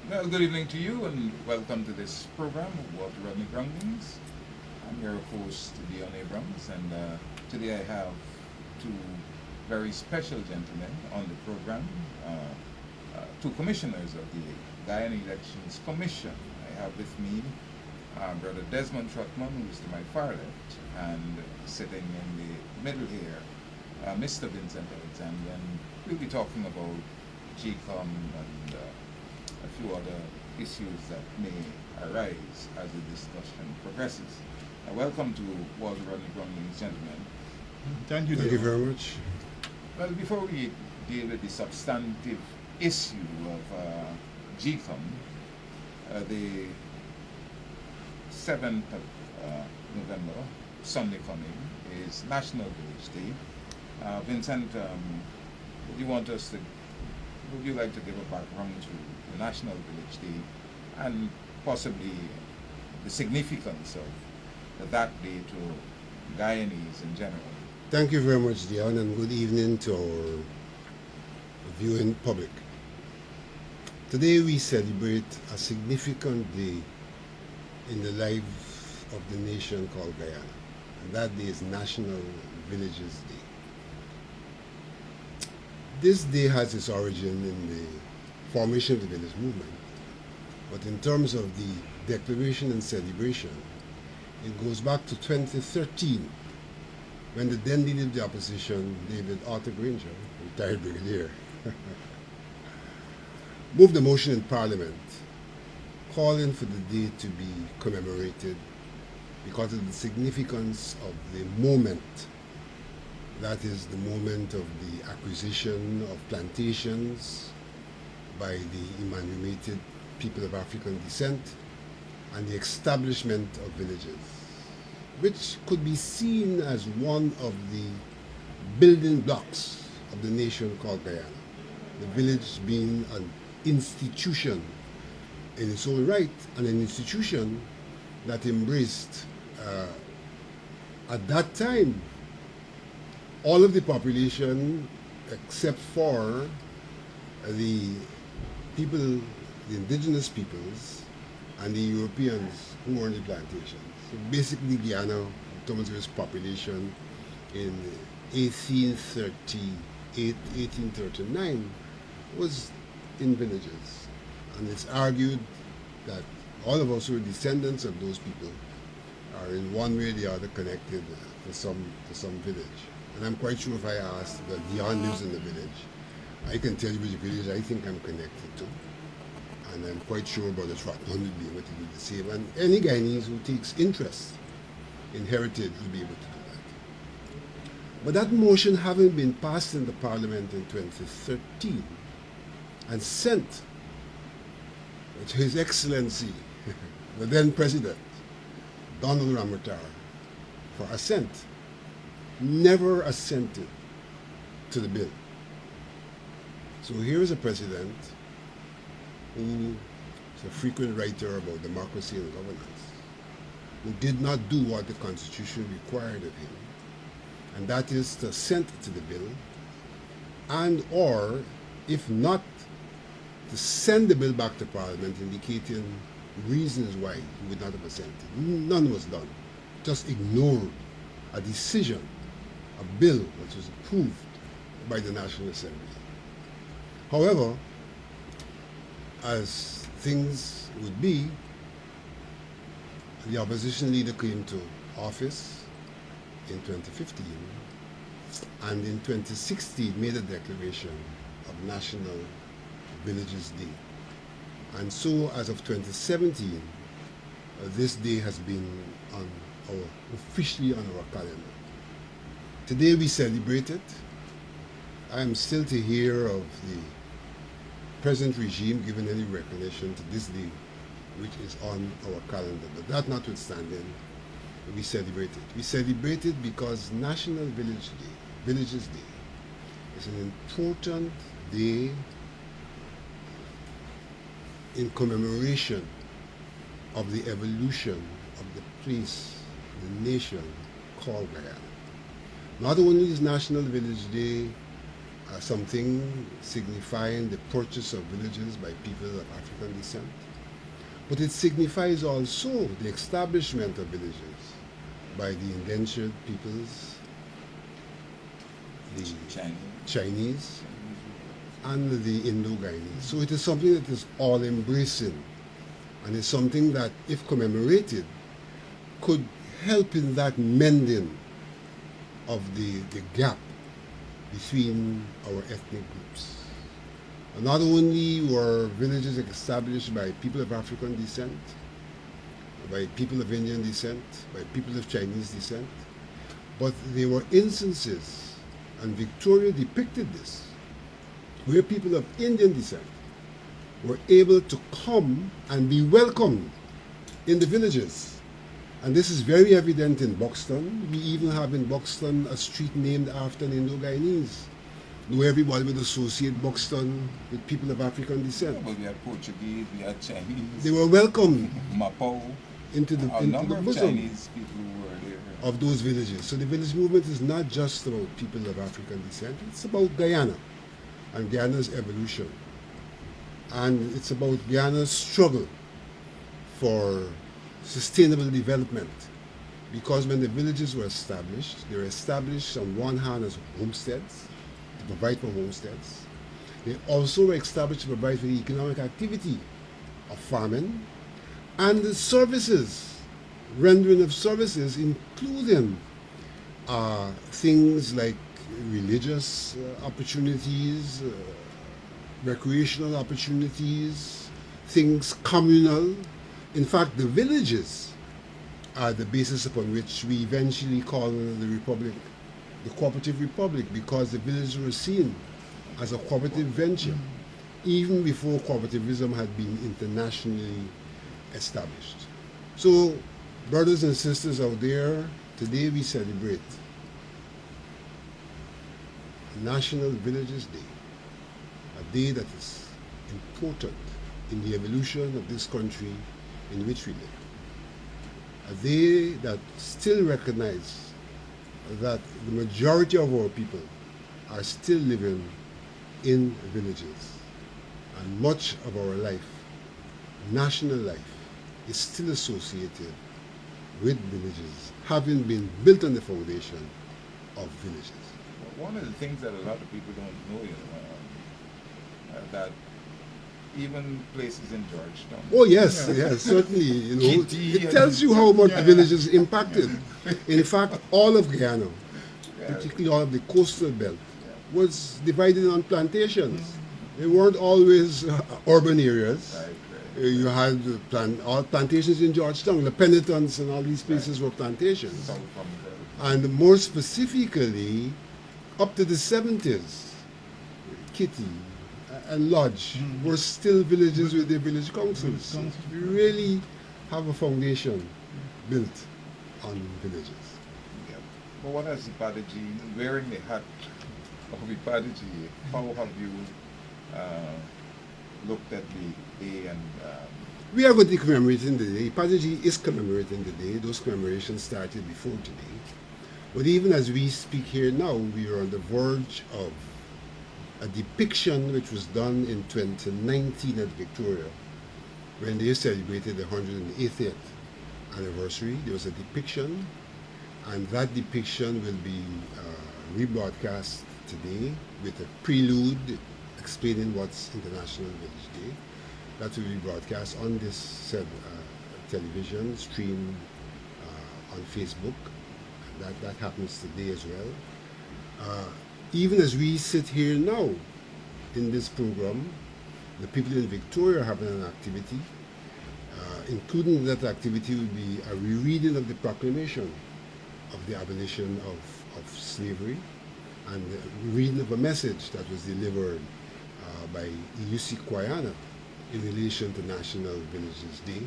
Well, good evening to you and welcome to this program of Rodney Groundings. I'm your host, Dion Abrams, and today I have two very special gentlemen on the program, two commissioners of the Guyana Elections Commission. I have with me Brother Desmond Trotman, who is to my far left, and sitting in the middle here, Mr. Vivcent, and we'll be talking about GCOM and a few other issues that may arise as the discussion progresses. Welcome to Walter Rodney Groundings, gentlemen. Thank you, Thank you Dale. very much. Well, before we deal with the substantive issue of GCOM, the 7th of November, Sunday coming, is National Village Day. Vincent, would you like to give a background to the National Village Day and possibly the significance of that day to Guyanese in general? Thank you very much, Dion, and good evening to our viewing public. Today we celebrate a significant day in the life of the nation called Guyana, and that day is National Villages Day. This day has its origin in the formation of the village movement, but in terms of the declaration and celebration, it goes back to 2013 when the then leader of the opposition, David Arthur Granger, retired brigadier, moved a motion in Parliament calling for the day to be commemorated because of the significance of the moment. That is the moment of the acquisition of plantations by the emmanuated people of African descent and the establishment of villages, which could be seen as one of the building blocks of the nation called Guyana. The village being an institution in its own right, and an institution that embraced, at that time, all of the population except for the people, the indigenous peoples, and the Europeans who were on the plantations. So basically, Guyana, in terms of its population, in 1838, 1839, was in villages. And it's argued that all of us who are descendants of those people are in one way or the other connected to some village. And I'm quite sure if I asked, well, Dion lives in the village, I can tell you which village I think I'm connected to. And I'm quite sure Brother Rodney would be able to do the same. And any Guyanese who takes interest in heritage will be able to do that. But that motion having been passed in the Parliament in 2013 and sent to His Excellency, the then President, Donald Ramotar, for assent, never assented to the bill. So here is a president who is a frequent writer about democracy and governance, who did not do what the Constitution required of him, and that is to assent to the bill, and or, if not, to send the bill back to Parliament indicating reasons why he would not have assented. None was done. Just ignored a decision, a bill which was approved by the National Assembly. However, as things would be, the opposition leader came to office in 2015 and in 2016 made a declaration of National Villages Day. And so as of 2017, this day has been officially on our calendar. Today we celebrate it. I am still to hear of the present regime giving any recognition to this day, which is on our calendar. But that notwithstanding, we celebrate it. We celebrate it because National Villages Day, is an important day in commemoration of the evolution of the place, the nation called Guyana. Not only is National Village Day something signifying the purchase of villages by people of African descent, but it signifies also the establishment of villages by the indentured peoples, the Chinese, and the Indo-Guyanese. So it is something that is all-embracing, and it's something that, if commemorated, could help in that mending of the gap between our ethnic groups. And not only were villages established by people of African descent, by people of Indian descent, by people of Chinese descent, but there were instances, and Victoria depicted this, where people of Indian descent were able to come and be welcomed in the villages. And this is very evident in Buxton. We even have in Buxton a street named after an Indo-Guyanese. Though everybody would associate Buxton with people of African descent. But we had Portuguese, we had Chinese. They were welcomed Mapao. into the Of bosom Chinese people who were there. of those villages. So the village movement is not just about people of African descent, it's about Guyana and Guyana's evolution. And it's about Guyana's struggle for sustainable development. Because when the villages were established, they were established on one hand as homesteads, to provide for homesteads. They also were established to provide for the economic activity of farming and the services, rendering of services, including things like religious opportunities, recreational opportunities, things communal. In fact, the villages are the basis upon which we eventually call the republic the cooperative republic, because the villages were seen as a cooperative venture even before cooperativism had been internationally established. So, brothers and sisters out there, today we celebrate National Villages Day, a day that is important in the evolution of this country in which we live. A day that still recognizes that the majority of our people are still living in villages, and much of our life, national life, is still associated with villages, having been built on the foundation of villages. One of the things that a lot of people don't know, that even places in Georgetown. Oh yes, yes, certainly. You know, it tells you how much the villages impacted. In fact, all of Guyana, particularly all of the coastal belt, was divided on plantations. They weren't always urban areas. You had all plantations in Georgetown, the Penitents and all these places were plantations. And more specifically, up to the 70s, Kitty and Lodge were still villages with their village councils. We really have a foundation built on villages. Yeah. But what has Ipadaji, wearing the hat of Ipadaji, how have you looked at the day and... We are going to be commemorating the day. Ipadaji is commemorating the day. Those commemorations started before today. But even as we speak here now, we are on the verge of a depiction which was done in 2019 at Victoria, when they celebrated the 180th anniversary. There was a depiction, and that depiction will be rebroadcast today with a prelude explaining what's International Village Day. That will be broadcast on this said television stream on Facebook. That happens today as well. Even as we sit here now in this program, the people in Victoria are having an activity. Including that activity will be a rereading of the proclamation of the abolition of slavery, and the reading of a message that was delivered by UC Kwayana in relation to National Villages Day.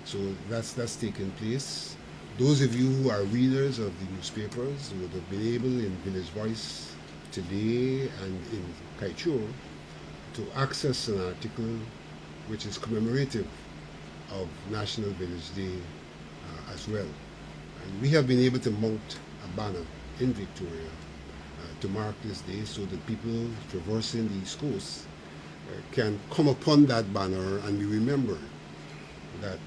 So that's taking place. Those of you who are readers of the newspapers would have been able in Village Voice today and in Kaichur to access an article which is commemorative of National Village Day as well. And we have been able to mount a banner in Victoria to mark this day so that people traversing the East Coast can come upon that banner and be remembered that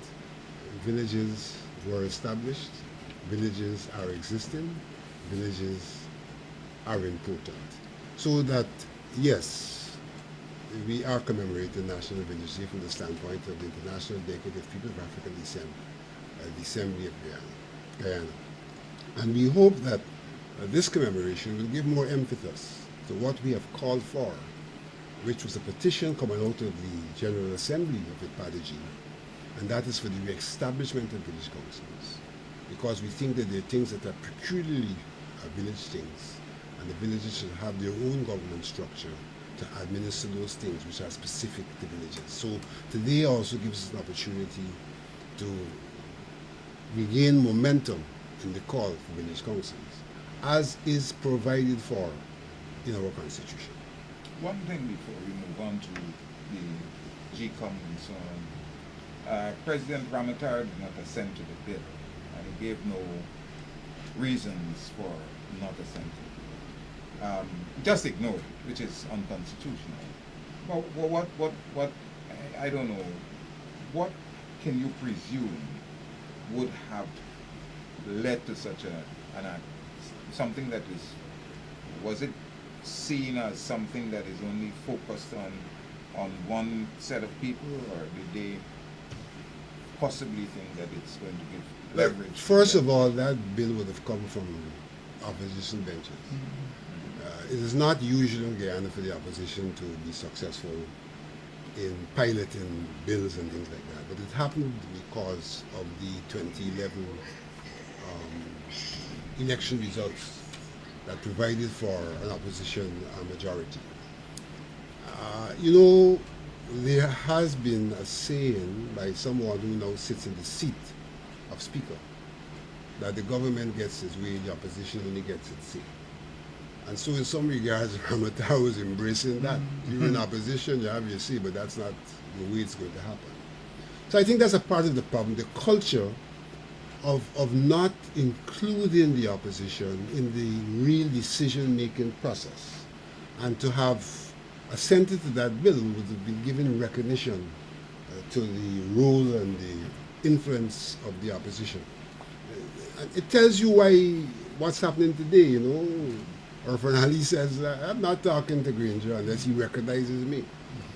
villages were established, villages are existing, villages are important. So that, yes, we are commemorating National Village Day from the standpoint of the International Decade of People of African Descent, the Assembly of Guyana. And we hope that this commemoration will give more emphasis to what we have called for, which was a petition coming out of the General Assembly of the PADG, and that is for the re-establishment of village councils, because we think that there are things that are peculiarly village things, and the villages should have their own government structure to administer those things which are specific to villages. So today also gives us an opportunity to regain momentum in the call for village councils, as is provided for in our constitution. One thing before we move on to the GCOM and so on, President Ramatar did not assent to the bill, and he gave no reasons for not assenting. Just ignored it, which is unconstitutional. But what, I don't know, what can you presume would have led to such an act? Something that was it seen as something that is only focused on one set of people, or did they possibly think that it's going to give leverage? First of all, that bill would have come from opposition benches. It is not usual in Guyana for the opposition to be successful in piloting bills and things like that, but it happened because of the 2011 election results that provided for an opposition majority. You know, there has been a saying by someone who now sits in the seat of Speaker that the government gets its way, the opposition only gets its say. And so in some regards, Ramatar was embracing that. You're in opposition, you have your say, but that's not the way it's going to happen. So I think that's a part of the problem, the culture of not including the opposition in the real decision-making process. And to have assented to that bill would have been given recognition to the role and the influence of the opposition. It tells you why what's happening today, you know. Or Fernali says, I'm not talking to Granger unless he recognizes me.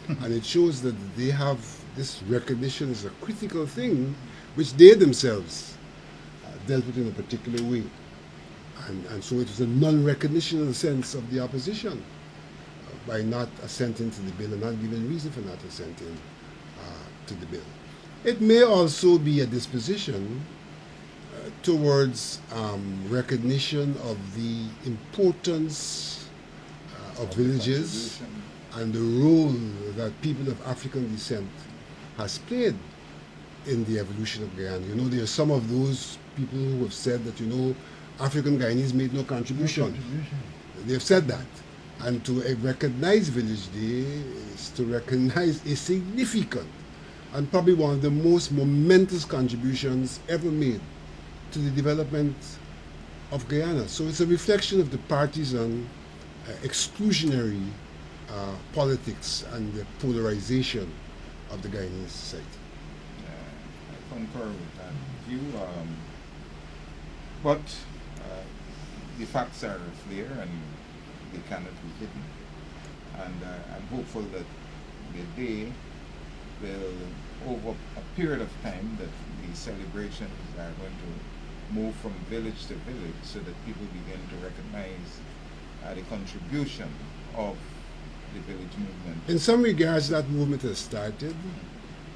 And it shows that they have this recognition as a critical thing, which they themselves dealt with in a particular way. And so it was a non-recognition in the sense of the opposition by not assenting to the bill and not giving reason for not assenting to the bill. It may also be a disposition towards recognition of the importance of villages and the role that people of African descent has played in the evolution of Guyana. You know, there are some of those people who have said that, you know, African Guyanese made no contribution. They've said that. And to recognize Village Day is to recognize a significant and probably one of the most momentous contributions ever made to the development of Guyana. So it's a reflection of the partisan, exclusionary politics and the polarization of the Guyanese society. I concur with that view, but the facts are clear and they cannot be hidden. And I'm hopeful that the day will, over a period of time, that the celebrations are going to move from village to village so that people begin to recognize the contribution of the village movement. In some regards, that movement has started.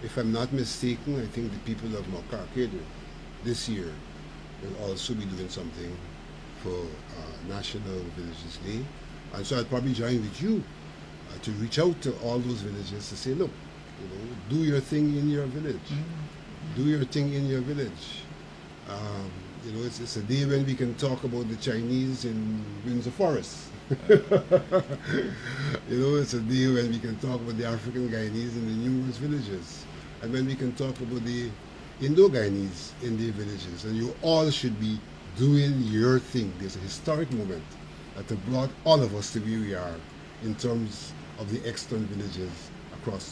If I'm not mistaken, I think the people of Mokarked this year will also be doing something for National Villages Day. And so I'll probably join with you to reach out to all those villages to say, look, you know, do your thing in your village. Do your thing in your village. You know, it's a day when we can talk about the Chinese in Windsor Forest. You know, it's a day when we can talk about the African Guyanese in the numerous villages. And when we can talk about the Indo-Guyanese in their villages. And you all should be doing your thing. There's a historic moment that have brought all of us to where we are in terms of the extant villages across the